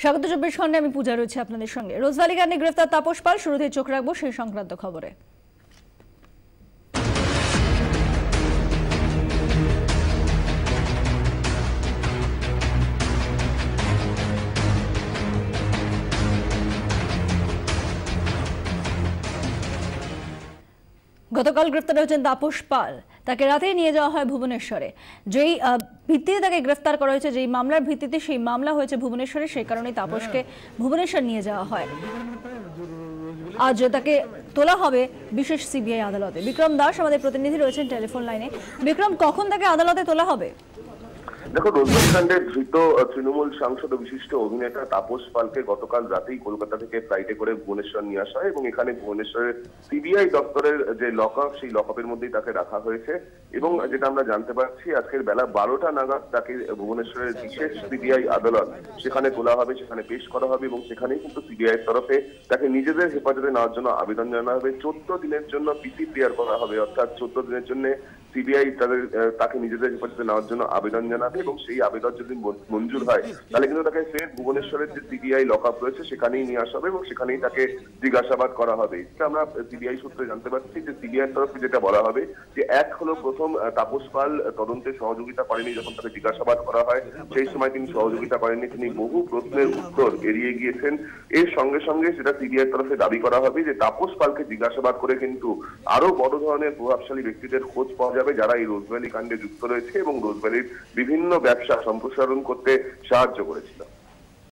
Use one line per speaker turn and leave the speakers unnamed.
স্বাগত 24 ঘন্টায় আমি পূজা রয়েছে আপনাদের সঙ্গে। রোজভ্যালি কাণ্ডে গ্রেফতার তাপস পাল, শুরুতেই চোখ রাখবো সেই সংক্রান্ত খবরে। গতকাল গ্রেফতার হয়েছেন তাপস পাল। তাকে রাতেই নিয়ে যাওয়া হয় ভুবনেশ্বরে। যেই ভিত্তিতে তাকে গ্রেফতার করা হয়েছে, যেই মামলার ভিত্তিতে সেই মামলা হয়েছে ভুবনেশ্বরে, সেই কারণেই তাপসকে ভুবনেশ্বর নিয়ে যাওয়া হয়। আজ তাকে তোলা হবে বিশেষ সিবিআই আদালতে। বিক্রম দাস আমাদের প্রতিনিধি রয়েছেন টেলিফোন লাইনে। বিক্রম, কখন তাকে আদালতে তোলা হবে?
দেখো, রোজভ্যালি কাণ্ডে ধৃত তৃণমূল সাংসদ ও বিশিষ্ট অভিনেতা তাপস পালকে গতকাল রাতেই কলকাতা থেকে ফ্লাইটে করে ভুবনেশ্বর নিয়ে আসা হয় এবং এখানে ভুবনেশ্বরের সিবিআই দপ্তরের যে লকআপ, সেই লকআপের মধ্যেই তাকে রাখা হয়েছে। এবং যেটা আমরা জানতে পারছি, আজকের বেলা 12টা নাগাদ তাকে ভুবনেশ্বরের বিশেষ সিবিআই আদালত সেখানে তোলা হবে, সেখানে পেশ করা হবে এবং সেখানেই কিন্তু সিবিআই তরফে তাকে নিজেদের হেফাজতে নেওয়ার জন্য আবেদন জানানো হবে। 14 দিনের জন্য পিসি ক্লিয়ার করা হবে, অর্থাৎ 14 দিনের জন্য সিবিআই তাকে নিজেদের হেফাজতে নেওয়ার জন্য আবেদন জানাবে এবং সেই আবেদন যদি মঞ্জুর হয় তাহলে কিন্তু তাকে ফের ভুবনেশ্বরের যে সিবিআই লকআপ রয়েছে সেখানেই নিয়ে আসা হবে এবং সেখানেই তাকে জিজ্ঞাসাবাদ করা হবে। আমরা সিবিআই সূত্রে জানতে পারছি যে সিবিআই তরফে যেটা বলা হবে যে এক হলো, প্রথম তাপস পাল তদন্তে সহযোগিতা করেনি। যখন তাকে জিজ্ঞাসাবাদ করা হয় সেই সময় তিনি সহযোগিতা করেননি, তিনি বহু প্রশ্নের উত্তর এড়িয়ে গিয়েছেন। এর সঙ্গে সঙ্গে সেটা সিবিআই তরফে দাবি করা হবে যে তাপস পালকে জিজ্ঞাসাবাদ করে কিন্তু আরো বড় ধরনের প্রভাবশালী ব্যক্তিদের খোঁজ পাওয়া যাবে যারা এই রোজভ্যালি কাণ্ডে যুক্ত রয়েছে এবং রোজভ্যালির বিভিন্ন ব্যবসা সম্প্রসারণ করতে সাহায্য করেছিল।